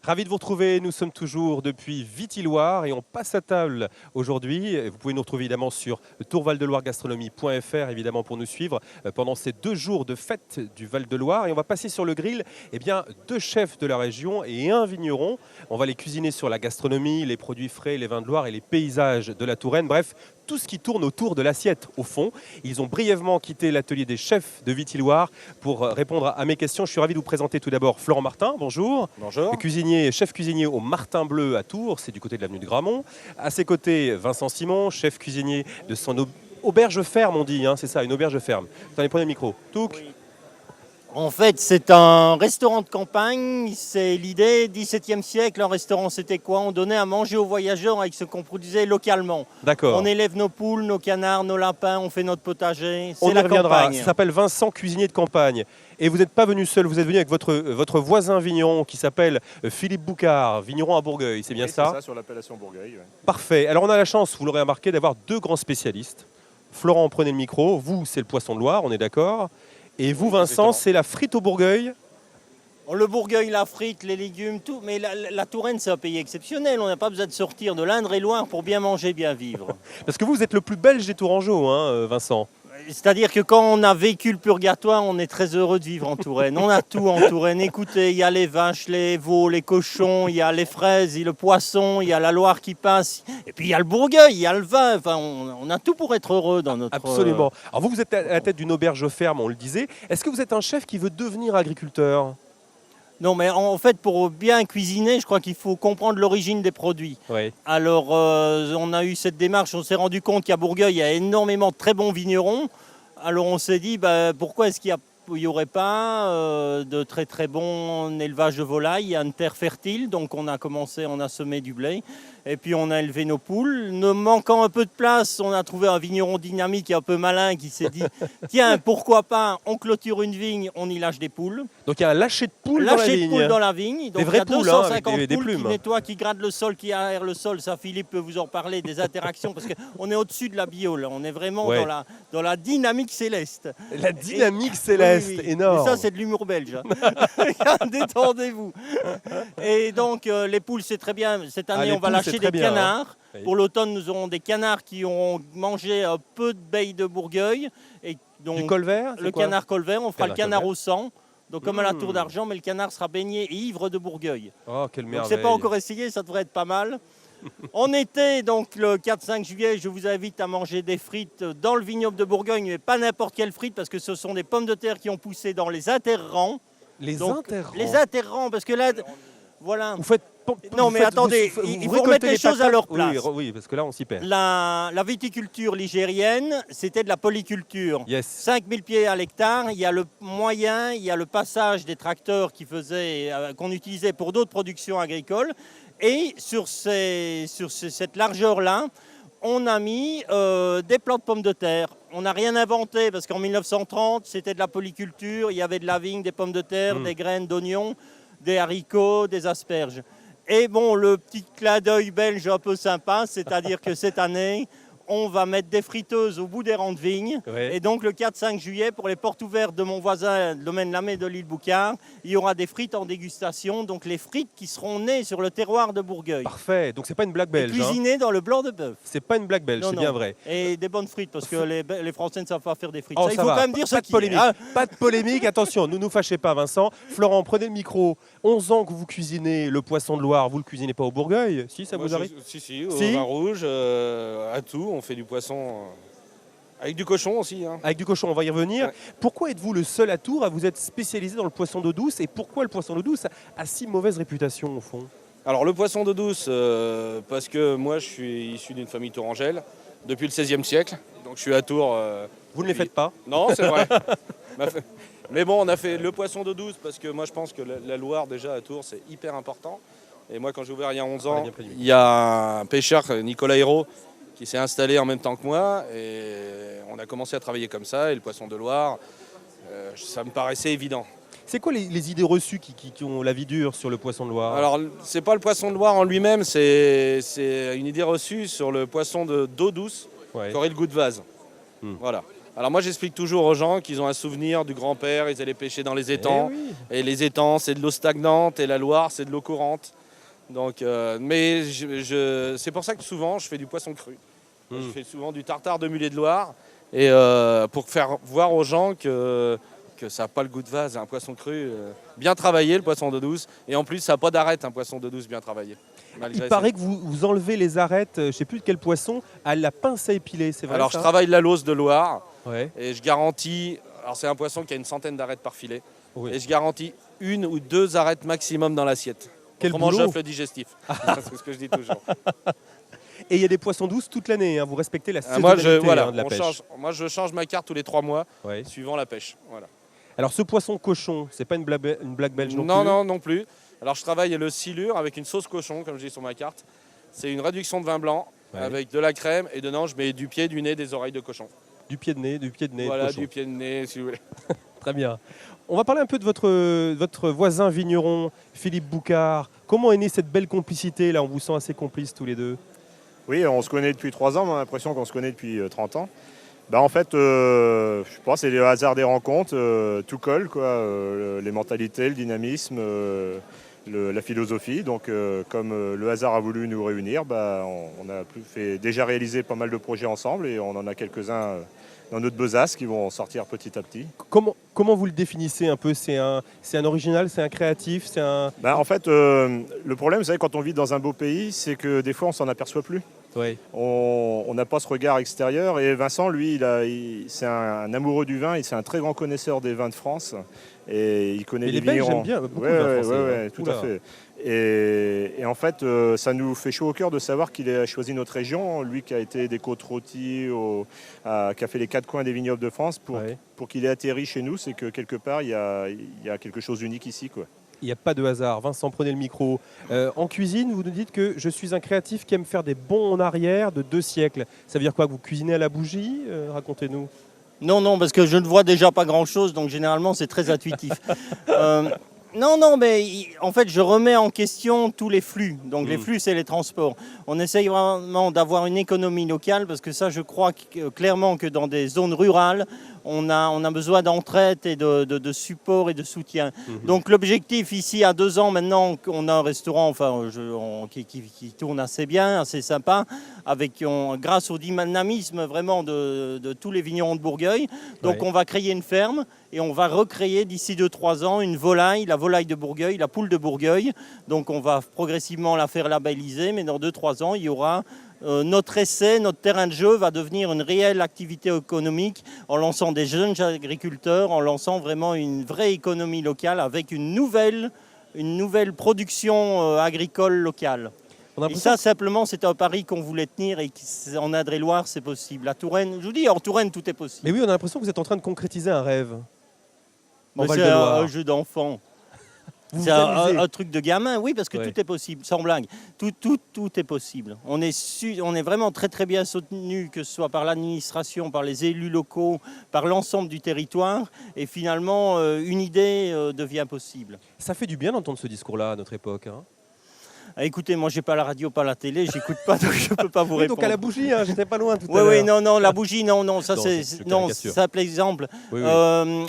Ravi de vous retrouver, nous sommes toujours depuis Vitilloire et on passe à table aujourd'hui. Vous pouvez nous retrouver évidemment sur tourvaldeloiregastronomie.fr évidemment pour nous suivre pendant ces 2 jours de fête du Val-de-Loire. Et on va passer sur le grill 2 chefs de la région et un vigneron. On va les cuisiner sur la gastronomie, les produits frais, les vins de Loire et les paysages de la Touraine. Bref, tout ce qui tourne autour de l'assiette au fond. Ils ont brièvement quitté l'atelier des chefs de Vitilloire pour répondre à mes questions. Je suis ravi de vous présenter tout d'abord Florent Martin, bonjour. Bonjour. Chef cuisinier au Martin Bleu à Tours, c'est du côté de l'avenue de Gramont. À ses côtés, Vincent Simon, chef cuisinier de son auberge ferme, on dit, hein, c'est ça, une auberge ferme. Attendez, prenez le micro. Touk. Oui. En fait, c'est un restaurant de campagne. C'est l'idée, 17e siècle, un restaurant, c'était quoi? On donnait à manger aux voyageurs avec ce qu'on produisait localement. D'accord. On élève nos poules, nos canards, nos lapins, on fait notre potager. On C'est y la reviendra. campagne. Ça s'appelle Vincent, cuisinier de campagne. Et vous n'êtes pas venu seul, vous êtes venu avec votre voisin vigneron qui s'appelle Philippe Boucard, vigneron à Bourgueil, c'est bien ça? C'est ça, sur l'appellation Bourgueil. Ouais. Parfait. Alors on a la chance, vous l'aurez remarqué, d'avoir 2 grands spécialistes. Florent, prenez le micro. Vous, c'est le poisson de Loire, on est d'accord. Et vous, Vincent, exactement. c'est la frite au Bourgueil. Le Bourgueil, la frite, les légumes, tout. Mais la Touraine, c'est un pays exceptionnel. On n'a pas besoin de sortir de l'Indre-et-Loire pour bien manger, bien vivre. Parce que vous êtes le plus belge des Tourangeaux, hein, Vincent. C'est-à-dire que quand on a vécu le purgatoire, on est très heureux de vivre en Touraine. On a tout en Touraine. Écoutez, il y a les vaches, les veaux, les cochons, il y a les fraises, il y a le poisson, il y a la Loire qui passe. Et puis il y a le Bourgueil, il y a le vin. Enfin, on a tout pour être heureux dans notre... Absolument. Alors vous êtes à la tête d'une auberge ferme, on le disait. Est-ce que vous êtes un chef qui veut devenir agriculteur? Non, mais en fait, pour bien cuisiner, je crois qu'il faut comprendre l'origine des produits. Oui. Alors, on a eu cette démarche, on s'est rendu compte qu'à Bourgueil, il y a énormément de très bons vignerons. Alors, on s'est dit, pourquoi est-ce qu'il n'y aurait pas de très très bon élevage de volailles? Il y a une terre fertile, donc on a commencé, on a semé du blé. Et puis, on a élevé nos poules. Ne manquant un peu de place, on a trouvé un vigneron dynamique et un peu malin qui s'est dit, tiens, pourquoi pas, on clôture une vigne, on y lâche des poules. Donc il y a un lâcher de poules dans la Lâcher de vigne. poules dans la vigne. Donc, vraies il y a poules, hein, 250 avec des poules plumes. qui nettoient, qui grattent le sol, qui aèrent le sol. Ça, Philippe peut vous en parler, des interactions, parce qu'on est au-dessus de la bio, là. On est vraiment Ouais. dans la dynamique céleste. La dynamique céleste, Oui, oui. énorme. Et ça, c'est de l'humour belge. Détendez-vous. Et donc, les poules, c'est très bien. Cette année, les on va poules, c'est lâcher très des bien, hein. canards. Oui. Pour l'automne, nous aurons des canards qui auront mangé un peu de baie de Bourgueil. Et donc, Du colvert, c'est le quoi? canard colvert, on fera le Canard canard au sang. Donc comme à la Mmh. Tour d'Argent, mais le canard sera baigné et ivre de Bourgueil. Oh, quelle Donc merveille. c'est pas encore essayé, ça devrait être pas mal. En été, donc le 4-5 juillet, je vous invite à manger des frites dans le vignoble de Bourgogne, mais pas n'importe quelle frite, parce que ce sont des pommes de terre qui ont poussé dans les interrangs. Les Donc, interrangs. Les interrangs, parce que là, voilà. Vous faites... Non, mais attendez, il faut remettre les choses à leur place. Oui, parce que là, on s'y perd. La viticulture ligérienne, c'était de la polyculture. Yes. 5000 pieds à l'hectare, il y a le moyen, il y a le passage des tracteurs qu'on utilisait pour d'autres productions agricoles. Et sur cette largeur-là, on a mis des plants de pommes de terre. On n'a rien inventé parce qu'en 1930, c'était de la polyculture, il y avait de la vigne, des pommes de terre, des graines d'oignons, des haricots, des asperges. Et bon, le petit clin d'œil belge un peu sympa, c'est-à-dire que cette année, on va mettre des friteuses au bout des rangs de vignes. Ouais. Et donc, le 4-5 juillet, pour les portes ouvertes de mon voisin, le domaine Lamé de l'île Boucard, il y aura des frites en dégustation. Donc, les frites qui seront nées sur le terroir de Bourgueil. Parfait. Donc c'est pas une blague belge. Hein. Cuisinées dans le blanc de bœuf. C'est pas une blague belge, Non, c'est non. bien vrai. Et des bonnes frites, parce que les Français ne savent pas faire des frites. Oh, Ça, il ça faut va. quand même dire Pas ce de qui est. polémique. Hein. Pas de polémique. Attention, ne nous fâchez pas, Vincent. Florent, prenez le micro. 11 ans que vous cuisinez le poisson de Loire. Vous le cuisinez pas au Bourgueil? Si, ça vous arrive? Si, au Si. vin rouge, à tout. On fait du poisson avec du cochon aussi. Hein. Avec du cochon, on va y revenir. Ouais. Pourquoi êtes-vous le seul à Tours à vous être spécialisé dans le poisson d'eau douce? Et pourquoi le poisson d'eau douce a si mauvaise réputation au fond? Alors le poisson d'eau douce, parce que moi je suis issu d'une famille tourangelle depuis le XVIe siècle. Donc je suis à Tours. Vous ne les faites pas? Non, c'est vrai. Mais bon, on a fait le poisson d'eau douce parce que moi je pense que la Loire déjà à Tours c'est hyper important. Et moi quand j'ai ouvert il y a 11 ans, il y a un pêcheur, Nicolas Hérault, qui s'est installé en même temps que moi. Et on a commencé à travailler comme ça. Et le poisson de Loire, ça me paraissait évident. C'est quoi les idées reçues qui ont la vie dure sur le poisson de Loire? Alors, c'est pas le poisson de Loire en lui-même, c'est une idée reçue sur le poisson d'eau douce qui aurait le goût de vase. Voilà. Alors moi j'explique toujours aux gens qu'ils ont un souvenir du grand-père, ils allaient pêcher dans les étangs. Eh oui. Et les étangs c'est de l'eau stagnante et la Loire c'est de l'eau courante. Donc, mais c'est pour ça que souvent je fais du poisson cru. Je fais souvent du tartare de mulet de Loire. Et pour faire voir aux gens que ça n'a pas le goût de vase, c'est un poisson cru bien travaillé, le poisson d'eau douce. Et en plus ça n'a pas d'arête, un poisson d'eau douce bien travaillé. Il paraît que vous enlevez les arêtes, je ne sais plus de quel poisson, à la pince à épiler, c'est vrai? Alors ça je travaille la lauce de Loire. Ouais. Et je garantis, alors c'est un poisson qui a une centaine d'arêtes par filet, Oui. et je garantis 1 ou 2 arêtes maximum dans l'assiette. Quel Autrement, boulot. j'offre le digestif. C'est ce que je dis toujours. Et il y a des poissons douces toute l'année, hein, vous respectez la Moi, saisonnalité voilà, de la pêche. moi, je change ma carte tous les 3 mois, Ouais. suivant la pêche. Voilà. Alors ce poisson cochon, c'est pas une blague belge non, Non, plus? non, non plus. Alors je travaille le silure avec une sauce cochon, comme je dis sur ma carte. C'est une réduction de vin blanc avec de la crème, et dedans je mets du pied, du nez, des oreilles de cochon. Du pied de nez, de Voilà, cochon. du pied de nez, si vous voulez. Très bien. On va parler un peu de votre voisin vigneron, Philippe Boucard. Comment est née cette belle complicité là? On vous sent assez complices tous les deux. Oui, on se connaît depuis 3 ans, mais on a l'impression qu'on se connaît depuis 30 ans. En fait, je pense que c'est le hasard des rencontres, tout colle, quoi, les mentalités, le dynamisme, la philosophie. Donc, comme le hasard a voulu nous réunir, on a déjà réalisé pas mal de projets ensemble et on en a quelques-uns dans notre besace qui vont sortir petit à petit. Comment vous le définissez un peu? C'est un original, c'est un créatif, c'est un... En fait, le problème, vous savez, quand on vit dans un beau pays, c'est que des fois, on s'en aperçoit plus. Ouais. On n'a pas ce regard extérieur. Et Vincent, lui, c'est un amoureux du vin. C'est un très grand connaisseur des vins de France. Et il connaît Et les les Belges vignerons. aiment bien beaucoup Ouais, le vin ouais, français. ouais, tout à fait. Et en fait, ça nous fait chaud au cœur de savoir qu'il a choisi notre région. Lui qui a été des côtes rôties, qui a fait les 4 coins des vignobles de France, pour qu'il ait atterri chez nous, c'est que quelque part, il y a quelque chose d'unique ici, quoi. Il n'y a pas de hasard. Vincent, prenez le micro. En cuisine, vous nous dites que je suis un créatif qui aime faire des bonds en arrière de 2 siècles. Ça veut dire quoi? Que vous cuisinez à la bougie? Racontez-nous. Non, parce que je ne vois déjà pas grand-chose, donc généralement c'est très intuitif. Non, mais en fait, je remets en question tous les flux. Donc les flux, c'est les transports. On essaye vraiment d'avoir une économie locale, parce que ça, je crois clairement que dans des zones rurales, on a besoin d'entraide et de support et de soutien. Donc l'objectif ici, à 2 ans maintenant, on a un restaurant qui tourne assez bien, assez sympa, grâce au dynamisme vraiment de tous les vignerons de Bourgueil. Donc on va créer une ferme et on va recréer d'ici 2-3 ans une volaille, la volaille de Bourgueil, la poule de Bourgueil. Donc on va progressivement la faire labelliser, mais dans 2-3 ans, il y aura notre essai, notre terrain de jeu va devenir une réelle activité économique en lançant des jeunes agriculteurs, en lançant vraiment une vraie économie locale avec une nouvelle production agricole locale. Et ça, simplement, c'est un pari qu'on voulait tenir et en Indre-et-Loire, c'est possible. À Touraine, je vous dis, en Touraine, tout est possible. Mais oui, on a l'impression que vous êtes en train de concrétiser un rêve. C'est un jeu d'enfant. C'est un truc de gamin, oui, parce que Ouais. tout est possible, sans blague. Tout est possible. On est vraiment très très bien soutenu, que ce soit par l'administration, par les élus locaux, par l'ensemble du territoire. Et finalement, une idée devient possible. Ça fait du bien d'entendre ce discours-là à notre époque. Hein. Écoutez, moi, j'ai pas la radio, pas la télé, j'écoute pas, donc je peux pas vous Oui, répondre. donc à la bougie, hein, j'étais pas loin tout à l'heure. Oui, non, la bougie, non, ça Non, c'est c'est non, caricature. simple exemple. Oui.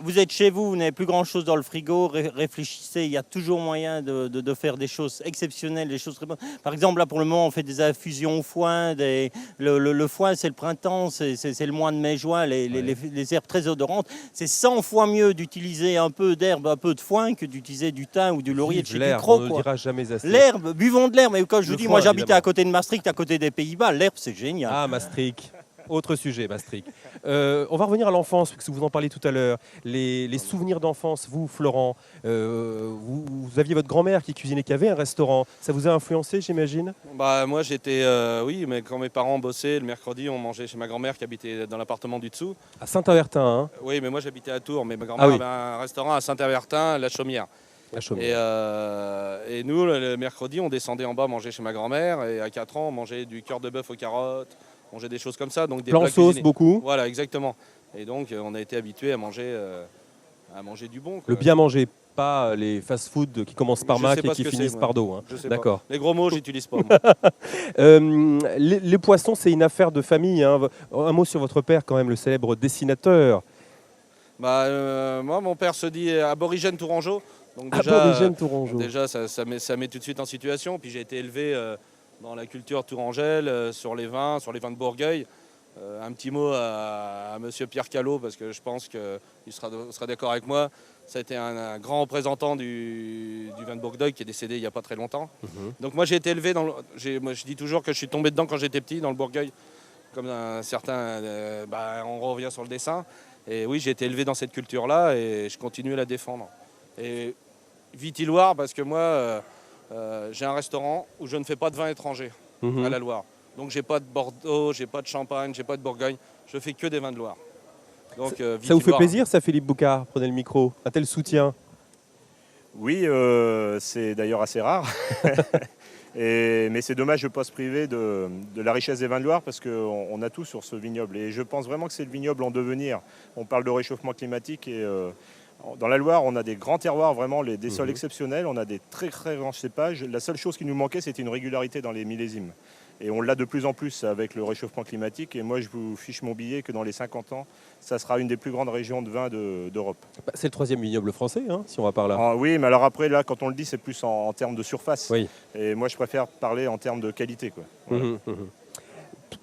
Vous êtes chez vous, vous n'avez plus grand chose dans le frigo, réfléchissez, il y a toujours moyen de faire des choses exceptionnelles, des choses très bonnes. Par exemple, là pour le moment, on fait des infusions au foin. Le foin, c'est le printemps, c'est le mois de mai-juin, les herbes très odorantes. C'est 100 fois mieux d'utiliser un peu d'herbe, un peu de foin que d'utiliser du thym ou du laurier de chez l'herbe, Ducrot. on ne le dira jamais assez. L'herbe, buvons de l'herbe. Mais quand je vous Le dis, foin, moi j'habitais évidemment. à côté de Maastricht, à côté des Pays-Bas, l'herbe c'est génial. Ah, Maastricht. Autre sujet, Maastricht. On va revenir à l'enfance, parce que vous en parliez tout à l'heure. Les souvenirs d'enfance, vous, Florent, vous aviez votre grand-mère qui cuisinait, qui avait un restaurant. Ça vous a influencé, j'imagine? Moi j'étais, oui, mais quand mes parents bossaient, le mercredi on mangeait chez ma grand-mère qui habitait dans l'appartement du dessous. À Saint-Avertin, hein, Oui, mais moi j'habitais à Tours, mais ma grand-mère oui. avait un restaurant à Saint-Avertin, La Chaumière. à Chaumière. Et nous, le mercredi, on descendait en bas manger chez ma grand-mère. Et à 4 ans, on mangeait du cœur de bœuf aux carottes, on mangeait des choses comme ça. Donc des Plan plats sauce, cuisinés. beaucoup. Voilà, exactement. Et donc, on a été habitués à manger du bon. Quoi. Le bien manger. pas les fast-food qui commencent par Je Mac sais et pas qui ce que finissent c'est, par Do. Hein. Je sais D'accord. pas. Les gros mots, j'utilise pas. Moi. Les poissons, c'est une affaire de famille. Hein. Un mot sur votre père, quand même, le célèbre dessinateur. Moi, mon père se dit aborigène tourangeau. Donc déjà, Aborigène tourangeau. déjà ça met tout de suite en situation. Puis j'ai été élevé dans la culture tourangelle, sur les vins de Bourgueil. Un petit mot à Monsieur Pierre Callot, parce que je pense qu'il sera d'accord avec moi. Ça a été un grand représentant du vin de Bourgueil qui est décédé il n'y a pas très longtemps. Donc moi j'ai été élevé moi je dis toujours que je suis tombé dedans quand j'étais petit, dans le Bourgueil, comme un certain... on revient sur le dessin. Et oui, j'ai été élevé dans cette culture-là et je continue à la défendre. Et Vitilloire, parce que moi, j'ai un restaurant où je ne fais pas de vin étranger à la Loire. Donc j'ai pas de Bordeaux, j'ai pas de Champagne, j'ai pas de Bourgogne, je fais que des vins de Loire. Donc, ça vous fait plaisir, ça, Philippe Boucard? Prenez le micro. Un tel soutien. Oui, c'est d'ailleurs assez rare. Mais c'est dommage de ne pas se priver de la richesse des vins de Loire, parce qu'on a tout sur ce vignoble. Et je pense vraiment que c'est le vignoble en devenir. On parle de réchauffement climatique et dans la Loire, on a des grands terroirs, vraiment des sols exceptionnels. On a des très très grands cépages. La seule chose qui nous manquait, c'était une régularité dans les millésimes. Et on l'a de plus en plus avec le réchauffement climatique. Et moi, je vous fiche mon billet que dans les 50 ans, ça sera une des plus grandes régions de vin d'Europe. C'est le 3e vignoble français, hein, si on va par là. Ah, oui, mais alors après, là, quand on le dit, c'est plus en termes de surface. Oui. Et moi, je préfère parler en termes de qualité, quoi. Voilà.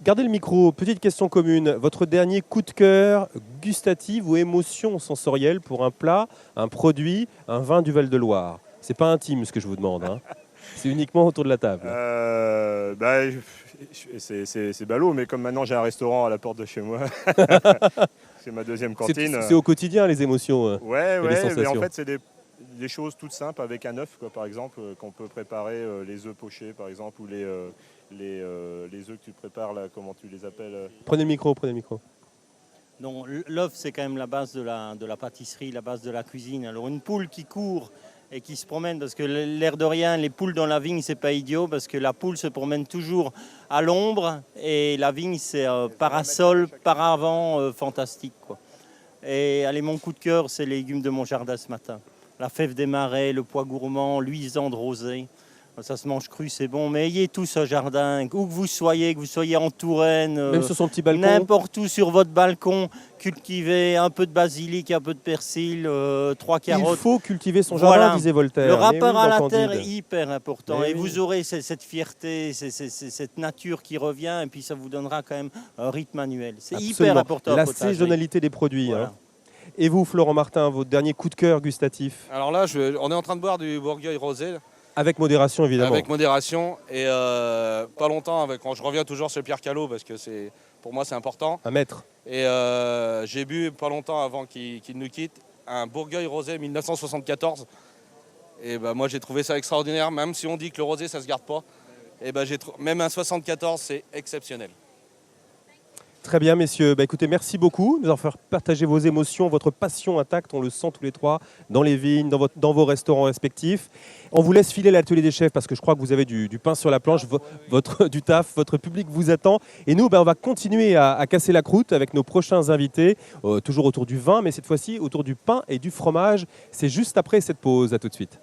Gardez le micro. Petite question commune. Votre dernier coup de cœur gustatif ou émotion sensorielle pour un plat, un produit, un vin du Val-de-Loire? C'est pas intime ce que je vous demande. Hein. C'est uniquement autour de la table. C'est ballot, mais comme maintenant j'ai un restaurant à la porte de chez moi, c'est ma deuxième cantine. C'est au quotidien les émotions. Ouais, les sensations. mais en fait c'est des choses toutes simples avec un œuf, quoi, par exemple, qu'on peut préparer, les œufs pochés par exemple, ou les œufs que tu prépares là, comment tu les appelles Prenez le micro, prenez le micro. Donc l'œuf, c'est quand même la base de la pâtisserie, la base de la cuisine. Alors une poule qui court et qui se promène, parce que l'air de rien, les poules dans la vigne, c'est pas idiot, parce que la poule se promène toujours à l'ombre et la vigne, c'est parasol, paravent, fantastique, quoi. Et allez, mon coup de cœur, c'est les légumes de mon jardin ce matin. La fève des marais, le pois gourmand, l'huisan de rosée. Ça se mange cru, c'est bon, mais ayez tous un jardin, où que vous soyez en Touraine, même sur son petit balcon, n'importe où sur votre balcon, cultivez un peu de basilic, un peu de persil, 3 carottes. Il faut cultiver son jardin, disait Voltaire. Le rapport à la Candide. terre est hyper important, Mais et oui. vous aurez cette fierté, cette nature qui revient, et puis ça vous donnera quand même un rythme annuel. C'est hyper important. La saisonnalité des produits. Voilà. Hein. Et vous, Florent Martin, votre dernier coup de cœur gustatif? Alors là, on est en train de boire du Bourgueil rosé. Avec modération, évidemment. Avec modération. Et pas longtemps, quand je reviens toujours sur Pierre Callot, parce que pour moi c'est important. Un maître. Et j'ai bu pas longtemps avant qu'il nous quitte un Bourgueil rosé 1974. Et moi j'ai trouvé ça extraordinaire, même si on dit que le rosé ça se garde pas. Et même un 74 c'est exceptionnel. Très bien, messieurs. Écoutez, merci beaucoup de nous avoir fait partager vos émotions, votre passion intacte. On le sent tous les trois dans les vignes, dans vos restaurants respectifs. On vous laisse filer l'atelier des chefs parce que je crois que vous avez du pain sur la planche, du taf, votre public vous attend. Et nous, on va continuer à casser la croûte avec nos prochains invités, toujours autour du vin, mais cette fois-ci autour du pain et du fromage. C'est juste après cette pause. À tout de suite.